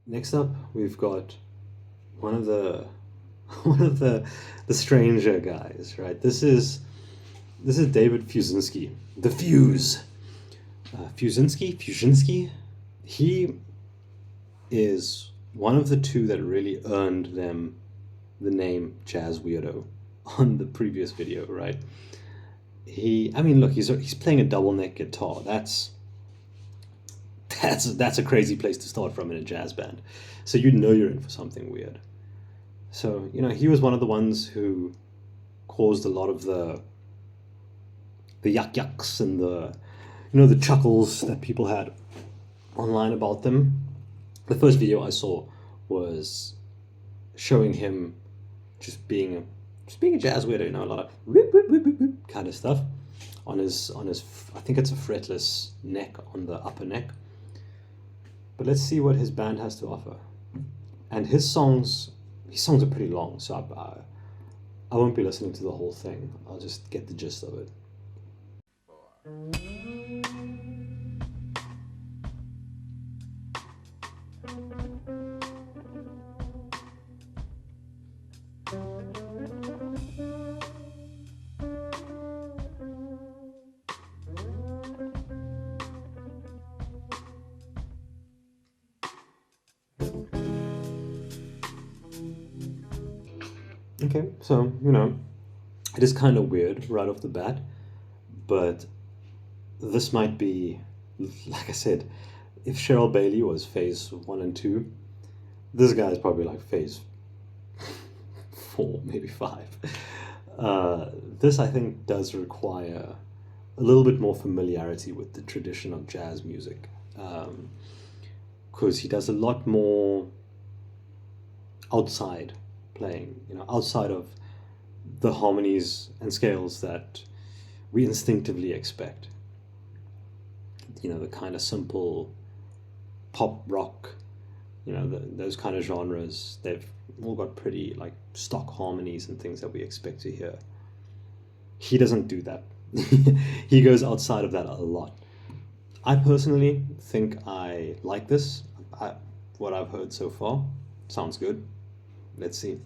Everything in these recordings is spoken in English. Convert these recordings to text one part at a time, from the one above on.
Next up, we've got one of the stranger guys, right? This is David Fiuczynski, the Fuse. Fiuczynski. He is one of the two that really earned them the name Jazz Weirdo on the previous video, right? I mean, look, he's playing a double neck guitar. That's a crazy place to start from in a jazz band. So you know you're in for something weird. So, you know, he was one of the ones who caused a lot of the yucks and the, you know, the chuckles that people had online about them. The first video I saw was showing him just being a jazz weirdo, you know, a lot of whoop, whoop, whoop, whoop, whoop kind of stuff on his I think it's a fretless neck on the upper neck. But let's see what his band has to offer. And his songs are pretty long, so I won't be listening to the whole thing. I'll just get the gist of it. Okay, so, you know, it is kind of weird right off the bat, but this might be, like I said, if Cheryl Bailey was phase 1 and 2, this guy is probably like phase 4, maybe 5. This, I think, does require a little bit more familiarity with the tradition of jazz music, because he does a lot more outside playing, you know, outside of the harmonies and scales that we instinctively expect. You know, the kind of simple pop rock, you know, those kind of genres, they've all got pretty like stock harmonies and things that we expect to hear. He doesn't do that. He goes outside of that a lot. I personally think I like this. What I've heard so far sounds good. Let's see.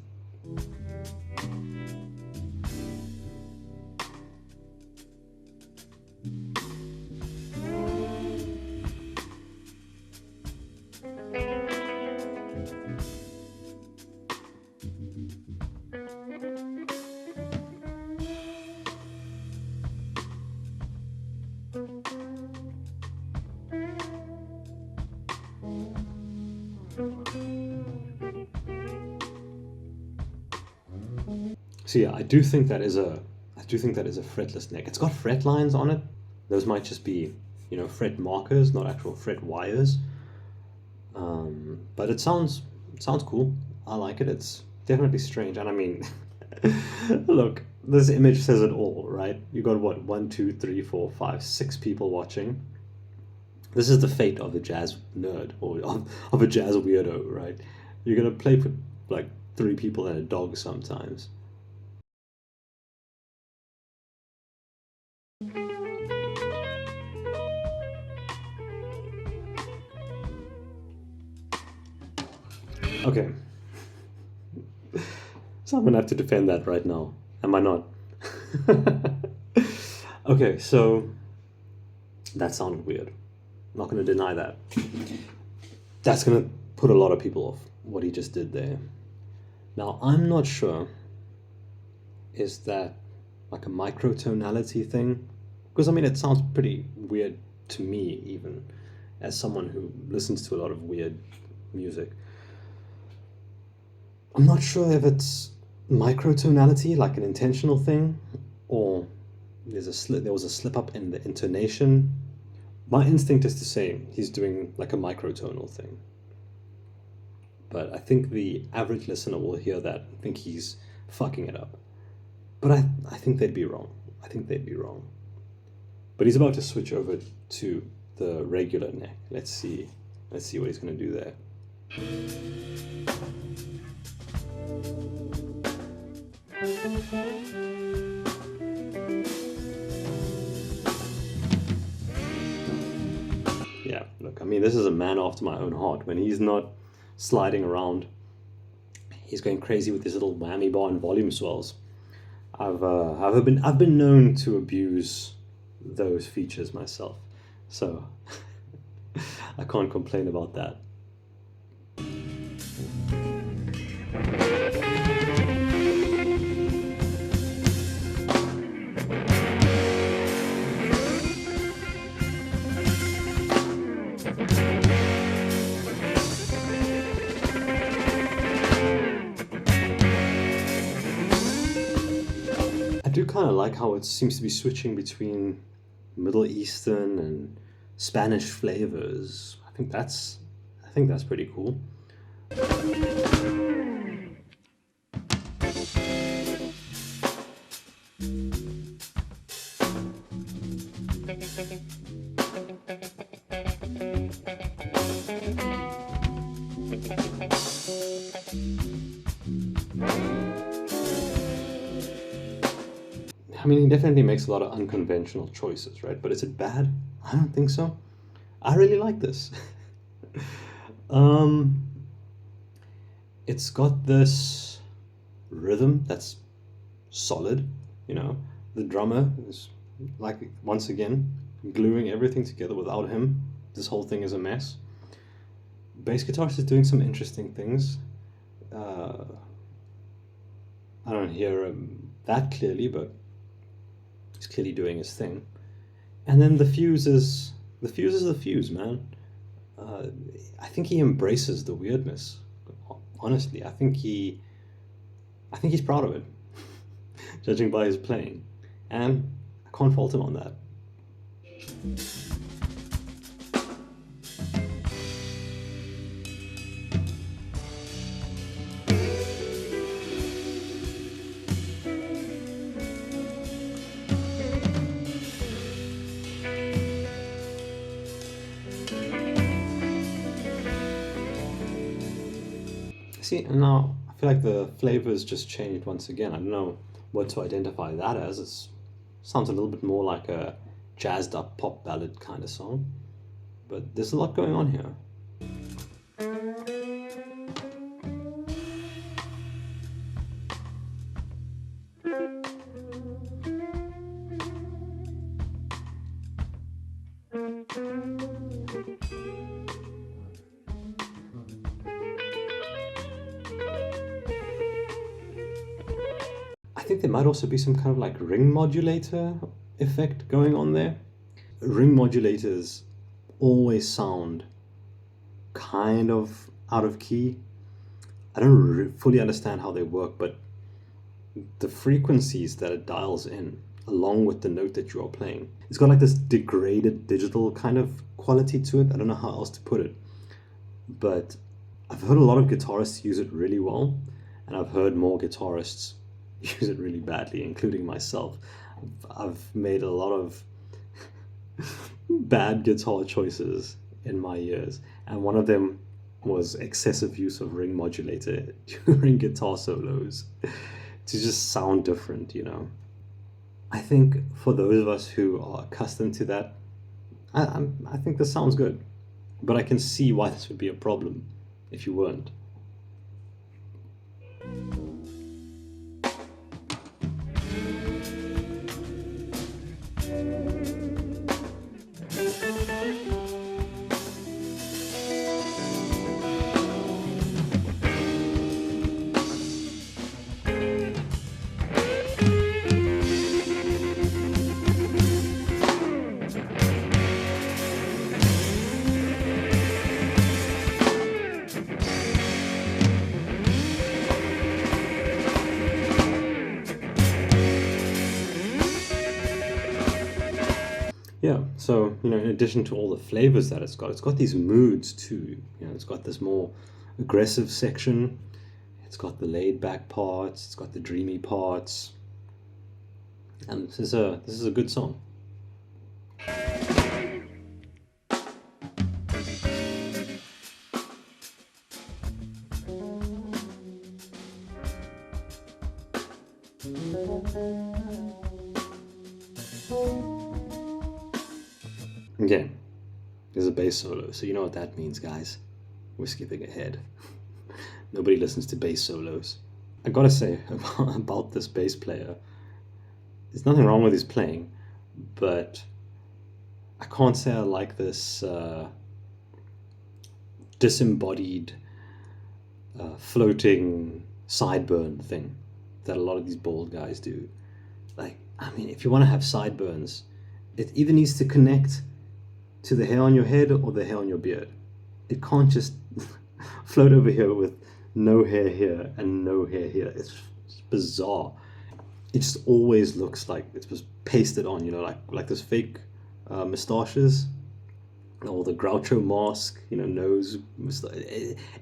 So yeah, I do think that is a fretless neck. It's got fret lines on it. Those might just be, you know, fret markers, not actual fret wires. But it sounds cool. I like it. It's definitely strange. And I mean, look, this image says it all, right? You got what, 1, 2, 3, 4, 5, 6 people watching. This is the fate of a jazz nerd or of a jazz weirdo, right? You're gonna play for like 3 people and a dog sometimes. Okay. So I'm gonna have to defend that right now. Am I not? Okay, so that sounded weird. I'm not gonna deny that. That's gonna put a lot of people off, what he just did there. Now, I'm not sure, is that like a microtonality thing? Because I mean, it sounds pretty weird to me, even as someone who listens to a lot of weird music. I'm not sure if it's microtonality, like an intentional thing, or there was a slip up in the intonation. My instinct is to say he's doing like a microtonal thing. But I think the average listener will hear that and think he's fucking it up. But I think they'd be wrong. But he's about to switch over to the regular neck. Let's see what he's gonna do there. I mean, this is a man after my own heart. When he's not sliding around, he's going crazy with his little whammy bar and volume swells. I've been known to abuse those features myself, so I can't complain about that. I do kind of like how it seems to be switching between Middle Eastern and Spanish flavors. I think that's pretty cool. I mean, he definitely makes a lot of unconventional choices, right? But is it bad? I don't think so. I really like this. It's got this rhythm that's solid, you know. The drummer is, like, once again, gluing everything together. Without him, this whole thing is a mess. Bass guitarist is doing some interesting things. I don't hear him that clearly, but he's clearly doing his thing. And then the fuse is the fuse, man. I think he embraces the weirdness. Honestly, I think he's proud of it, judging by his playing, and I can't fault him on that. See, and now I feel like the flavors just changed once again. I don't know what to identify that as. It sounds a little bit more like a jazzed up pop ballad kind of song, but there's a lot going on here. I think there might also be some kind of like ring modulator effect going on there. Ring modulators always sound kind of out of key. I don't fully understand how they work, but the frequencies that it dials in along with the note that you are playing, it's got like this degraded digital kind of quality to it. I don't know how else to put it, but I've heard a lot of guitarists use it really well, and I've heard more guitarists use it really badly, including myself. I've made a lot of bad guitar choices in my years, and one of them was excessive use of ring modulator during guitar solos to just sound different, you know. I think for those of us who are accustomed to that, I think this sounds good, but I can see why this would be a problem if you weren't. Yeah, so, you know, in addition to all the flavors that it's got these moods too. You know, it's got this more aggressive section, it's got the laid back parts, it's got the dreamy parts, and this is a good song. Okay, There's a bass solo, so you know what that means, guys. We're skipping ahead. Nobody listens to bass solos. I gotta say about this bass player, there's nothing wrong with his playing, but I can't say I like this disembodied, floating sideburn thing that a lot of these bald guys do. Like, I mean, if you want to have sideburns, it either needs to connect to the hair on your head or the hair on your beard. It can't just float over here with no hair here and no hair here. It's bizarre. It just always looks like it was pasted on, like those fake moustaches, or the Groucho mask, nose.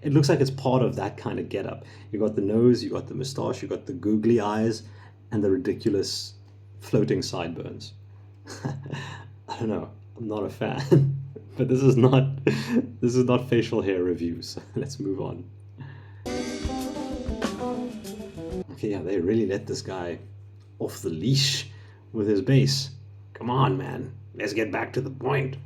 It looks like it's part of that kind of getup. You got the nose, you got the moustache, you got the googly eyes, and the ridiculous floating sideburns. I don't know. I'm not a fan, but this is not facial hair reviews. Let's move on. Okay, yeah, they really let this guy off the leash with his bass. Come on, man. Let's get back to the point.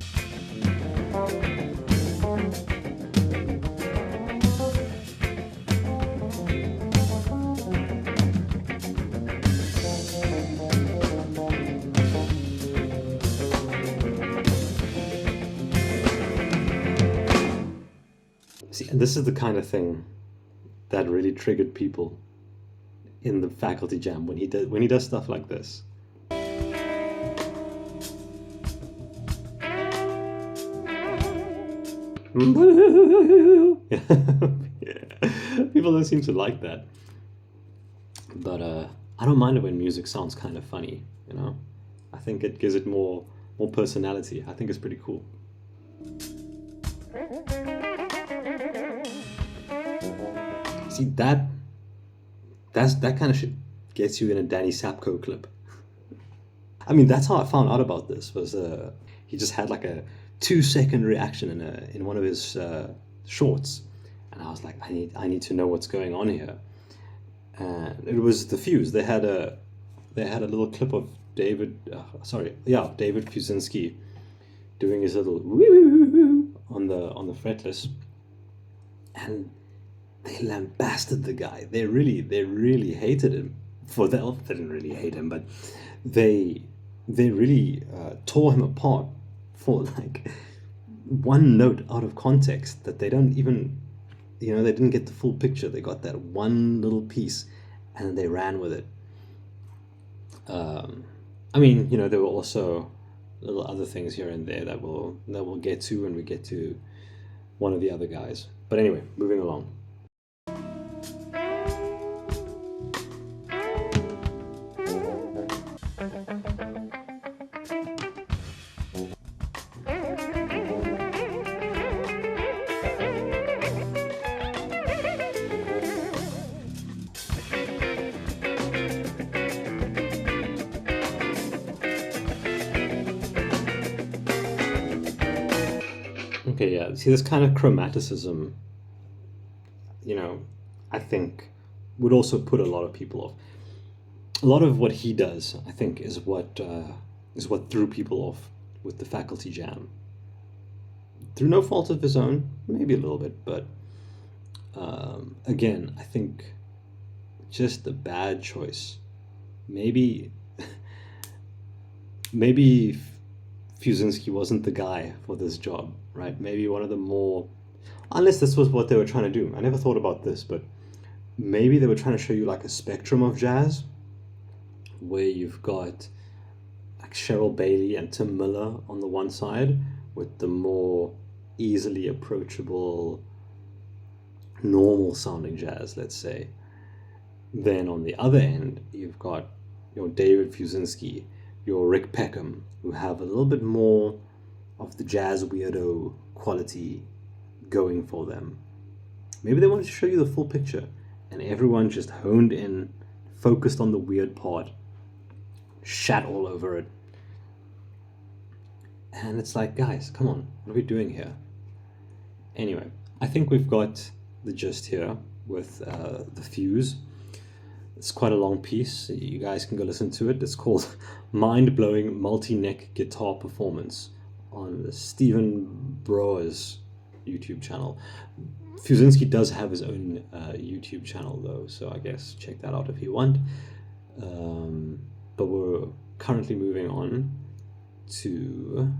See, and this is the kind of thing that really triggered people in the faculty jam when he does stuff like this. People don't seem to like that, but I don't mind it when music sounds kind of funny. I think it gives it more personality. I think it's pretty cool. See, that kind of shit gets you in a Danny Sapko clip. I mean, that's how I found out about this. Was he just had like a 2-second reaction in one of his shorts, and I was like, I need to know what's going on here. And it was the Fuse. They had a little clip of David Fiuczynski doing his little woo on the fretless, and they lambasted the guy. They really hated him for that. They didn't really hate him, but they really tore him apart for like one note out of context that they don't even, they didn't get the full picture. They got that one little piece and they ran with it. I mean, there were also little other things here and there that we'll get to when we get to one of the other guys. But anyway, moving along. Okay, yeah, see, this kind of chromaticism, I think would also put a lot of people off. A lot of what he does, I think, is what threw people off with the faculty jam. Through no fault of his own, maybe a little bit, but again, I think just a bad choice. Maybe Fiuczynski wasn't the guy for this job, right? Maybe one of the more, unless this was what they were trying to do. I never thought about this, but maybe they were trying to show you like a spectrum of jazz where you've got like Cheryl Bailey and Tim Miller on the one side with the more easily approachable, normal sounding jazz, let's say. Then on the other end, you've got your David Fiuczynski, your Rick Peckham, who have a little bit more of the jazz weirdo quality going for them. Maybe they wanted to show you the full picture, and everyone just honed in, focused on the weird part, shat all over it. And it's like, guys, come on, what are we doing here? Anyway, I think we've got the gist here with the Fuse. It's quite a long piece. You guys can go listen to it. It's called Mind-Blowing Multi-Neck Guitar Performance on Stephen Broer's YouTube channel. Fiuczynski does have his own YouTube channel though, so I guess check that out if you want. But we're currently moving on to